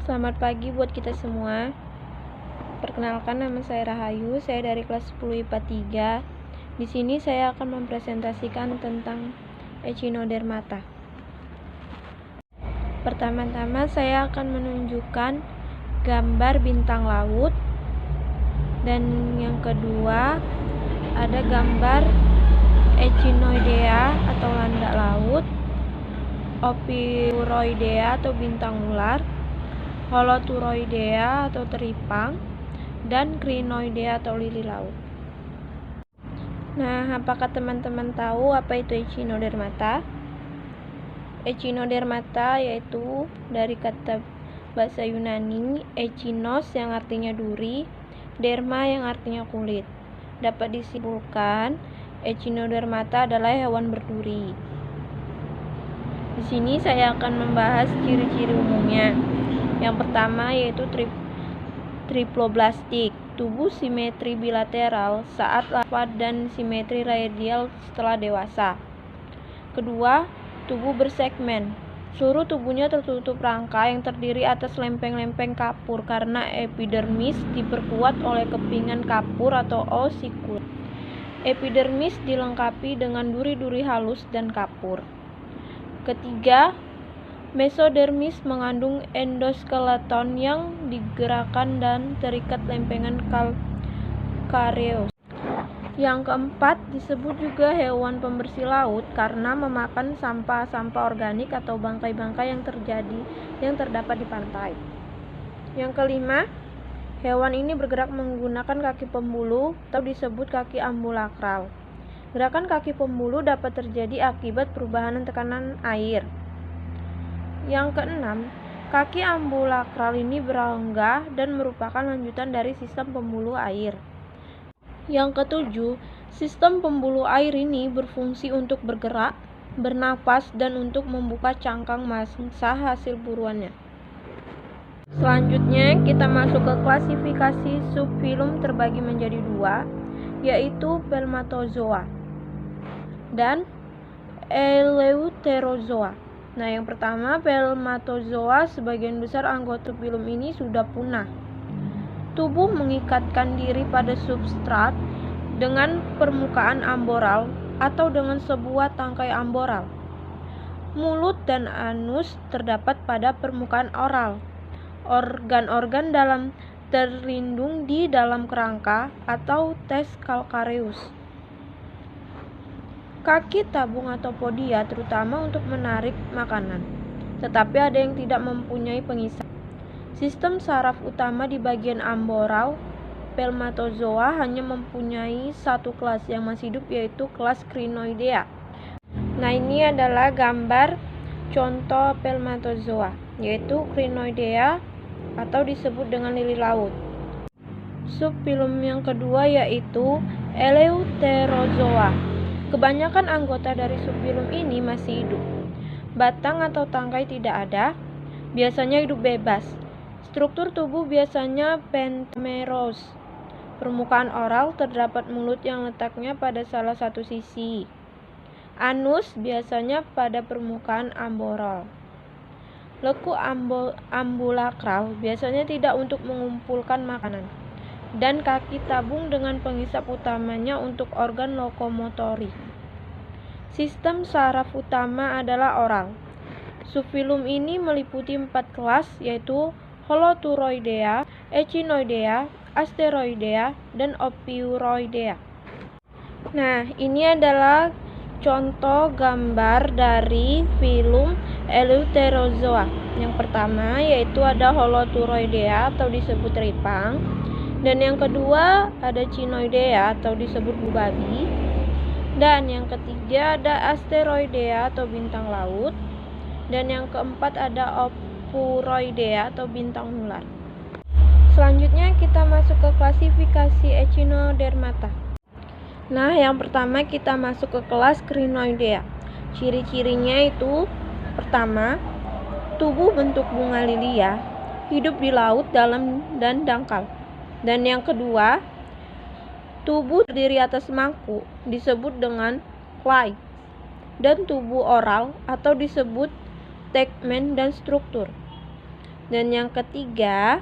Selamat pagi buat kita semua. Perkenalkan, nama saya Rahayu, saya dari kelas 10 IPA 3. Di sini saya akan mempresentasikan tentang Echinodermata. Pertama-tama saya akan menunjukkan gambar bintang laut, dan yang kedua ada gambar Echinoidea atau landak laut, Ophiuroidea atau bintang ular, Holoturoidea atau teripang, dan Crinoidea atau lili laut. Nah, apakah teman-teman tahu apa itu Echinodermata? Echinodermata yaitu dari kata bahasa Yunani echinos yang artinya duri, derma yang artinya kulit. Dapat disimpulkan Echinodermata adalah hewan berduri. Di sini saya akan membahas ciri-ciri umumnya. Yang pertama yaitu triploblastik, tubuh simetri bilateral saat larva dan simetri radial setelah dewasa. Kedua, tubuh bersegmen. Seluruh tubuhnya tertutup rangka yang terdiri atas lempeng-lempeng kapur karena epidermis diperkuat oleh kepingan kapur atau osikul. Epidermis dilengkapi dengan duri-duri halus dan kapur. Ketiga, mesodermis mengandung endoskeleton yang digerakkan dan terikat lempengan kalkareus. Yang keempat, disebut juga hewan pembersih laut karena memakan sampah-sampah organik atau bangkai-bangkai yang terdapat di pantai. Yang kelima, hewan ini bergerak menggunakan kaki pembuluh atau disebut kaki ambulakral. Gerakan kaki pembuluh dapat terjadi akibat perubahan tekanan air. Yang keenam, kaki ambulakral ini berongga dan merupakan lanjutan dari sistem pembuluh air. Yang ketujuh, sistem pembuluh air ini berfungsi untuk bergerak, bernapas, dan untuk membuka cangkang mangsa hasil buruannya. Selanjutnya, kita masuk ke klasifikasi subfilum terbagi menjadi dua, yaitu Pelmatozoa dan Eleutherozoa. Nah, yang pertama, Pelmatozoa, sebagian besar anggota filum ini sudah punah. Tubuh mengikatkan diri pada substrat dengan permukaan amboral atau dengan sebuah tangkai amboral. Mulut dan anus terdapat pada permukaan oral. Organ-organ dalam terlindung di dalam kerangka atau tes calcareus. Kaki tabung atau podia terutama untuk menarik makanan, tetapi ada yang tidak mempunyai pengisap. Sistem saraf utama di bagian amboral Pelmatozoa hanya mempunyai satu kelas yang masih hidup, yaitu kelas Crinoidea. Nah, ini adalah gambar contoh Pelmatozoa, yaitu Crinoidea atau disebut dengan lili laut. Subfilum yang kedua yaitu Eleutherozoa. Kebanyakan anggota dari subfilum ini masih hidup. Batang atau tangkai tidak ada, biasanya hidup bebas. Struktur tubuh biasanya pentamerous. Permukaan oral terdapat mulut yang letaknya pada salah satu sisi. Anus biasanya pada permukaan amboral. Lekuk ambulakral biasanya tidak untuk mengumpulkan makanan. Dan kaki tabung dengan pengisap utamanya untuk organ lokomotori. Sistem saraf utama adalah oral. Subfilum ini meliputi 4 kelas, yaitu Holoturoidea, Echinoidea, Asteroidea, dan Ophiuroidea. Nah, ini adalah contoh gambar dari filum Eleutherozoa. Yang pertama yaitu ada Holoturoidea atau disebut teripang. Dan yang kedua ada Chinoidea atau disebut bulu babi. Dan yang ketiga ada Asteroidea atau bintang laut. Dan yang keempat ada Ophiuroidea atau bintang ular. Selanjutnya kita masuk ke klasifikasi Echinodermata. Nah, yang pertama kita masuk ke kelas Crinoidea. Ciri-cirinya itu pertama, tubuh bentuk bunga lilia, hidup di laut, dalam, dan dangkal. Dan yang kedua, tubuh terdiri atas mangkuk disebut dengan clade, dan tubuh oral atau disebut tegmen dan struktur. Dan yang ketiga,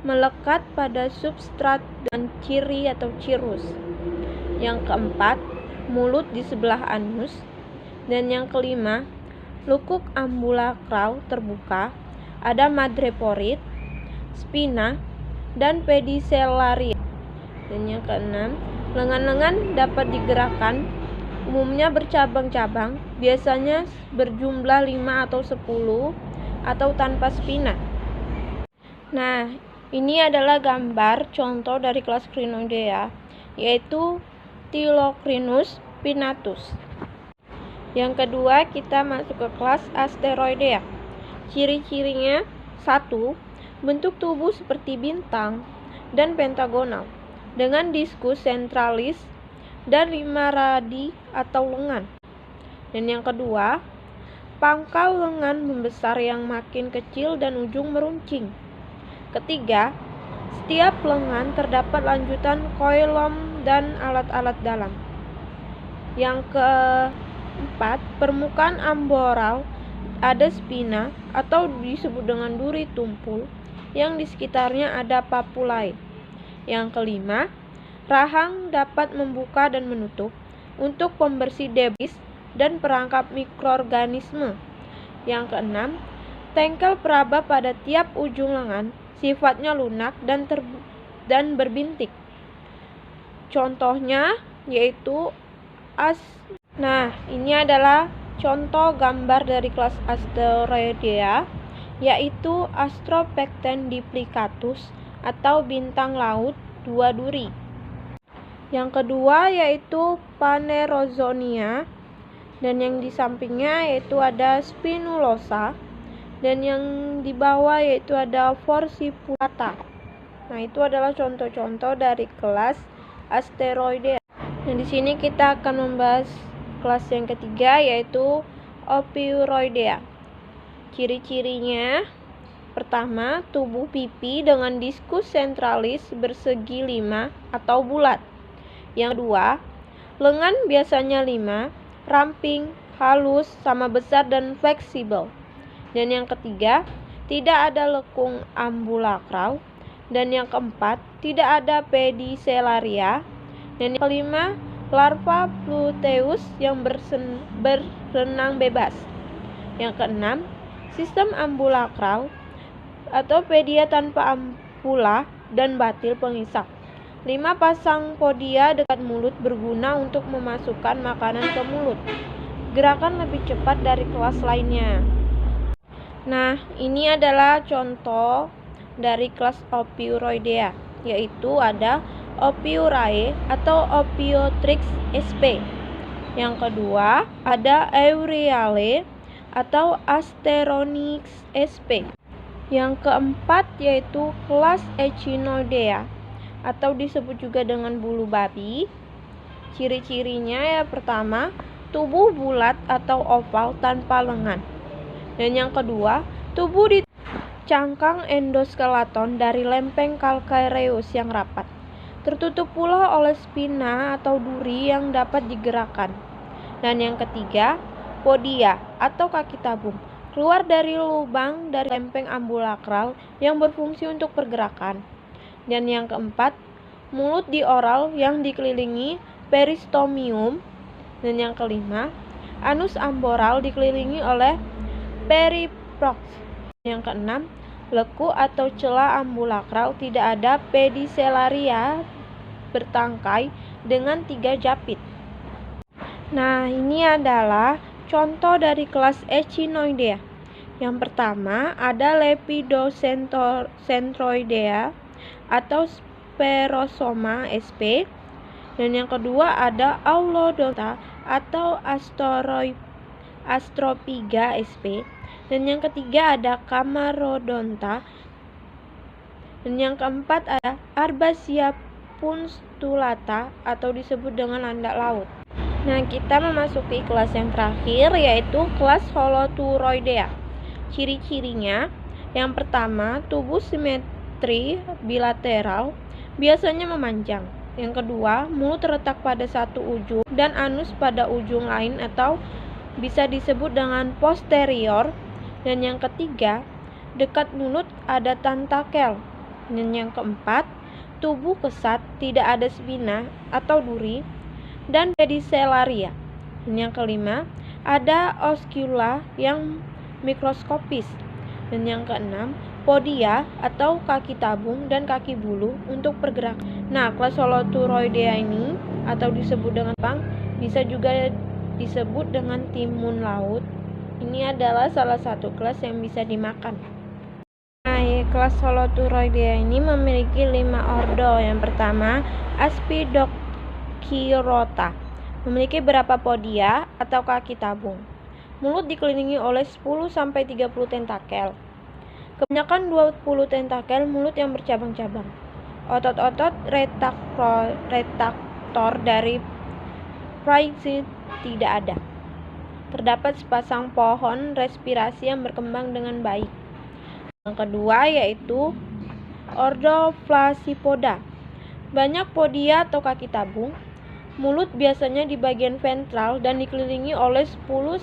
melekat pada substrat dengan ciri atau cirrus. Yang keempat, mulut di sebelah anus. Dan yang kelima, lekuk ambulakral terbuka, ada madreporit, spina, dan pedicellaria. Dan yang keenam, lengan-lengan dapat digerakkan, umumnya bercabang-cabang, biasanya berjumlah 5 atau 10, atau tanpa spina. Nah, ini adalah gambar contoh dari kelas Crinoidea, yaitu Tilocrinus pinnatus. Yang kedua, kita masuk ke kelas Asteroidea. Ciri-cirinya: 1. Bentuk tubuh seperti bintang dan pentagonal, dengan diskus sentralis dan 5 radi atau lengan. Dan yang kedua, pangkal lengan membesar yang makin kecil dan ujung meruncing. Ketiga, setiap lengan terdapat lanjutan koilom dan alat-alat dalam. Yang keempat, permukaan amboral ada spina atau disebut dengan duri tumpul, yang di sekitarnya ada papulae. Yang kelima, rahang dapat membuka dan menutup untuk pembersih debris dan perangkap mikroorganisme. Yang keenam, tengkel peraba pada tiap ujung lengan, sifatnya lunak dan berbintik. Contohnya yaitu Nah, ini adalah contoh gambar dari kelas Asteroidea, yaitu Astropecten diplicatus atau bintang laut 2 duri. Yang kedua yaitu Phanerozonia, dan yang di sampingnya yaitu ada Spinulosa, dan yang di bawah yaitu ada Forcipullata. Nah, itu adalah contoh-contoh dari kelas Asteroidea. Nah, di sini kita akan membahas kelas yang ketiga, yaitu Ophiuroidea. Ciri-cirinya: pertama, tubuh pipi dengan diskus sentralis bersegi 5 atau bulat. Yang kedua, lengan biasanya 5, ramping, halus, sama besar dan fleksibel. Dan yang ketiga, tidak ada lekung ambulakral. Dan yang keempat, tidak ada pedicellaria. Dan yang kelima, larva Pluteus yang berenang bebas. Yang keenam, sistem ambulakral atau pedia tanpa ampula dan batil penghisap. 5 pasang podia dekat mulut berguna untuk memasukkan makanan ke mulut. Gerakan lebih cepat dari kelas lainnya. Nah, ini adalah contoh dari kelas Ophiuroidea, yaitu ada Ophiurae atau Ophiotrix sp. Yang kedua, ada Euryale atau Asteronix sp. Yang keempat yaitu kelas Echinoidea atau disebut juga dengan bulu babi. Ciri-cirinya ya, pertama, tubuh bulat atau oval tanpa lengan. Dan yang kedua, tubuh di cangkang endoskeleton dari lempeng calcareus yang rapat, tertutup pula oleh spina atau duri yang dapat digerakkan. Dan yang ketiga, podia atau kaki tabung, keluar dari lubang dari lempeng ambulakral yang berfungsi untuk pergerakan. Dan yang keempat, mulut di oral yang dikelilingi peristomium. Dan yang kelima, anus amboral dikelilingi oleh periprox. Yang keenam, leku atau celah ambulakral tidak ada pedicellaria, bertangkai dengan 3 japit. Nah, ini adalah contoh dari kelas Echinoidea. Yang pertama ada Lepidocentroidea atau Sperosoma sp. Dan yang kedua ada Aulodonta atau Astropyga sp. Dan yang ketiga ada Camarodonta. Dan yang keempat ada Arbacia punstulata atau disebut dengan landak laut. Nah, kita memasuki kelas yang terakhir, yaitu kelas Holoturoidea. Ciri-cirinya: yang pertama, tubuh simetri bilateral, biasanya memanjang. Yang kedua, mulut terletak pada satu ujung dan anus pada ujung lain atau bisa disebut dengan posterior. Dan yang ketiga, dekat mulut ada tentakel. Dan yang keempat, tubuh kesat, tidak ada spina atau duri, dan pedicelaria. Dan yang kelima, ada oscula yang mikroskopis. Dan yang keenam, podia atau kaki tabung dan kaki bulu untuk pergerakan. Nah, kelas Holoturoidea ini atau disebut dengan bisa juga disebut dengan timun laut. Ini adalah salah satu kelas yang bisa dimakan. Nah, kelas Holoturoidea ini memiliki 5 ordo. Yang pertama, Aspidochirota. Memiliki berapa podia atau kaki tabung. Mulut dikelilingi oleh 10-30 tentakel. Kebanyakan 20 tentakel mulut yang bercabang-cabang. Otot-otot retraktor dari Phrygian tidak ada. Terdapat sepasang pohon respirasi yang berkembang dengan baik. Yang kedua yaitu ordo Phasipoda. Banyak podia atau kaki tabung. Mulut biasanya di bagian ventral dan dikelilingi oleh 10-20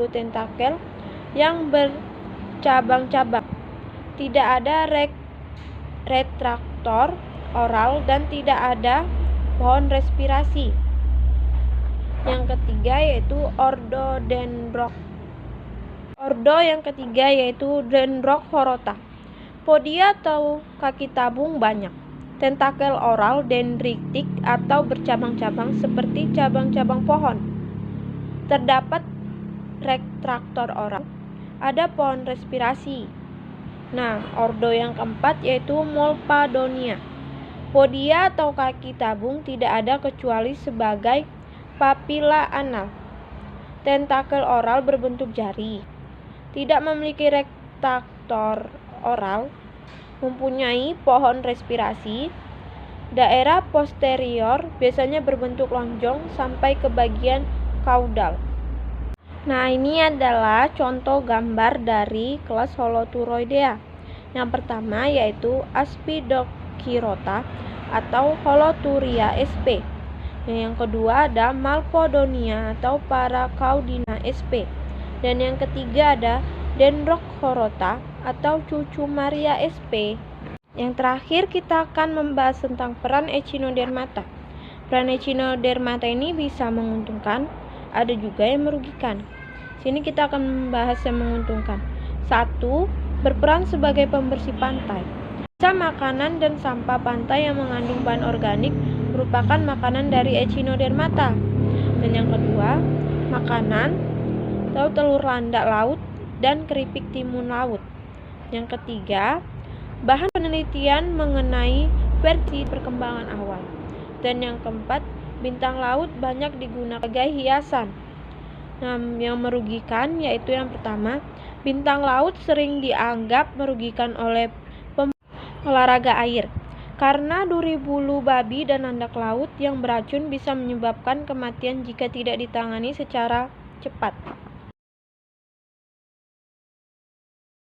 tentakel yang bercabang-cabang. Tidak ada retraktor oral dan tidak ada pohon respirasi. Yang ketiga yaitu ordo Dendrochorota. Podia atau kaki tabung banyak. Tentakel oral dendritik atau bercabang-cabang seperti cabang-cabang pohon. Terdapat retraktor oral. Ada pohon respirasi. Nah, ordo yang keempat yaitu Molpadonia. Podia atau kaki tabung tidak ada kecuali sebagai papila anal. Tentakel oral berbentuk jari. Tidak memiliki retraktor oral. Mempunyai pohon respirasi. Daerah posterior biasanya berbentuk lonjong sampai ke bagian kaudal. Nah, ini adalah contoh gambar dari kelas Holoturoidea. Yang pertama yaitu Aspidochirota atau Holoturia sp. Yang kedua ada Malpodonia atau Paracaudina sp. Dan yang ketiga ada Dendrochorota atau Cucumaria sp. Yang terakhir kita akan membahas tentang peran Echinodermata. Peran Echinodermata ini bisa menguntungkan, ada juga yang merugikan. Sini kita akan membahas yang menguntungkan. 1. Berperan sebagai pembersih pantai. Sisa makanan dan sampah pantai yang mengandung bahan organik merupakan makanan dari Echinodermata. Dan yang kedua, makanan atau telur landak laut dan keripik timun laut. Yang ketiga, bahan penelitian mengenai versi perkembangan awal. Dan yang keempat, bintang laut banyak digunakan sebagai hiasan. Nah, yang merugikan yaitu yang pertama, bintang laut sering dianggap merugikan oleh olahraga air. Karena duri bulu babi dan landak laut yang beracun bisa menyebabkan kematian jika tidak ditangani secara cepat.